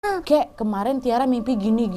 Kek, kemarin Tiara mimpi gini,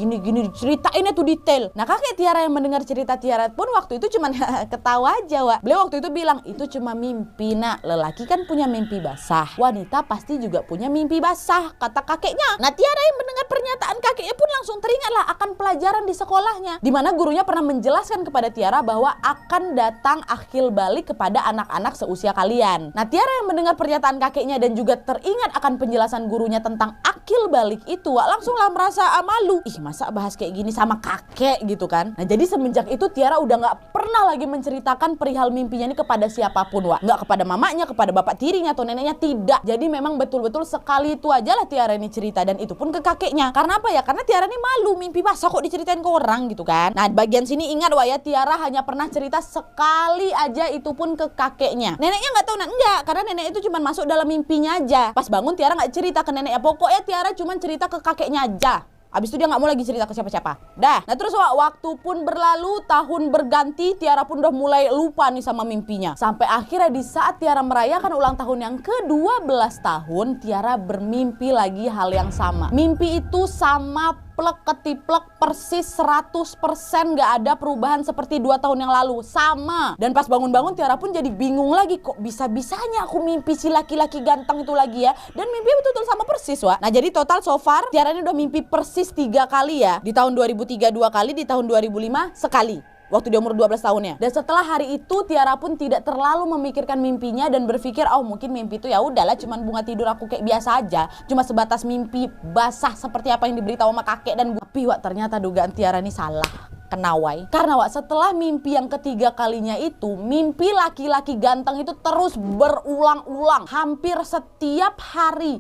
ceritainnya tuh detail. Nah kakek Tiara yang mendengar cerita Tiara pun waktu itu cuman ketawa aja, Wak. Beliau waktu itu bilang, itu cuma mimpi, nak. Lelaki kan punya mimpi basah, wanita pasti juga punya mimpi basah, kata kakeknya. Nah Tiara yang mendengar pernyataan kakeknya pun langsung teringatlah akan pelajaran di sekolahnya, dimana gurunya pernah menjelaskan kepada Tiara bahwa akan datang akil balik kepada anak-anak seusia kalian. Nah Tiara yang mendengar pernyataan kakeknya dan juga teringat akan penjelasan gurunya tentang akil balik itu, Wak, langsung lah merasa malu. Ih, masa bahas kayak gini sama kakek gitu kan. Nah jadi semenjak itu Tiara udah gak pernah lagi menceritakan perihal mimpinya ini kepada siapapun, Wak. Gak kepada mamanya, kepada bapak tirinya atau neneknya, tidak. Jadi memang betul-betul sekali itu aja lah Tiara ini cerita, dan itu pun ke kakeknya. Karena apa ya? Karena Tiara ini malu mimpi basah kok diceritain ke orang gitu kan. Nah bagian sini ingat, Wak, ya, Tiara hanya pernah cerita sekali aja, itu pun ke kakeknya. Neneknya gak tahu, enggak, karena nenek itu cuma masuk dalam mimpinya aja. Pas bangun Tiara gak cerita ke neneknya, pokoknya Tiara cuma cerita ke kakeknya aja. Abis itu dia gak mau lagi cerita ke siapa-siapa. Dah. Nah terus, Wak, waktu pun berlalu, tahun berganti, Tiara pun udah mulai lupa nih sama mimpinya. Sampai akhirnya di saat Tiara merayakan ulang tahun yang ke-12 tahun, Tiara bermimpi lagi hal yang sama. Mimpi itu sama plek ketiplek persis 100%, gak ada perubahan seperti 2 tahun yang lalu. Sama. Dan pas bangun-bangun Tiara pun jadi bingung lagi, kok bisa-bisanya aku mimpi si laki-laki ganteng itu lagi ya. Dan mimpi betul-betul sama persis, Wak. Nah jadi total so far Tiara ini udah mimpi persis 3 kali ya. Di tahun 2003 2 kali, di tahun 2005 sekali, waktu dia umur 12 tahunnya. Dan setelah hari itu Tiara pun tidak terlalu memikirkan mimpinya dan berpikir, oh mungkin mimpi itu ya udahlah cuman bunga tidur aku kayak biasa aja, cuma sebatas mimpi basah seperti apa yang diberitahu sama kakek dan gua. Tapi, Wak, ternyata dugaan Tiara ini salah. Kenawai. Karena, Wak, setelah mimpi yang ketiga kalinya itu, mimpi laki-laki ganteng itu terus berulang-ulang. Hampir setiap hari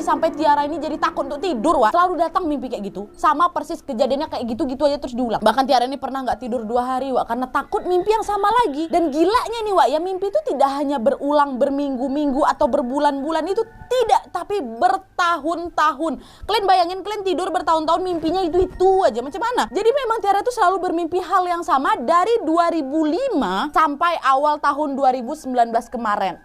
sampai Tiara ini jadi takut untuk tidur, Wak. Selalu datang mimpi kayak gitu. Sama persis kejadiannya kayak gitu-gitu aja terus diulang. Bahkan Tiara ini pernah nggak tidur 2 hari, Wak, karena takut mimpi yang sama lagi. Dan gilanya nih, Wak, ya, mimpi itu tidak hanya berulang berminggu-minggu atau berbulan-bulan, itu tidak, tapi bertahun-tahun. Kalian bayangin, kalian tidur bertahun-tahun mimpinya itu aja, macam mana? Jadi memang Tiara itu selalu bermimpi hal yang sama dari 2005 sampai awal tahun 2019 kemarin.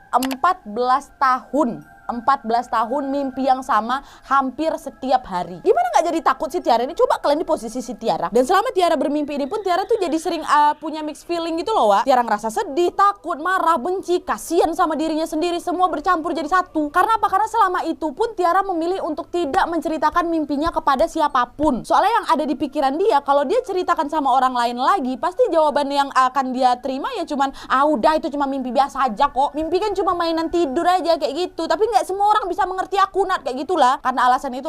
14 tahun mimpi yang sama hampir setiap hari. Gimana gak jadi takut sih Tiara ini? Coba kalian di posisi si Tiara. Dan selama Tiara bermimpi ini pun Tiara tuh jadi sering punya mixed feeling gitu loh, Wak. Tiara ngerasa sedih, takut, marah, benci, kasihan sama dirinya sendiri, semua bercampur jadi satu. Karena apa? Karena selama itu pun Tiara memilih untuk tidak menceritakan mimpinya kepada siapapun. Soalnya yang ada di pikiran dia, kalau dia ceritakan sama orang lain lagi, pasti jawaban yang akan dia terima ya cuman, udah itu cuma mimpi biasa aja kok. Mimpi kan cuma mainan tidur aja kayak gitu. Tapi nggak semua orang bisa mengerti aku, Nat, kayak gitulah. Karena alasan itu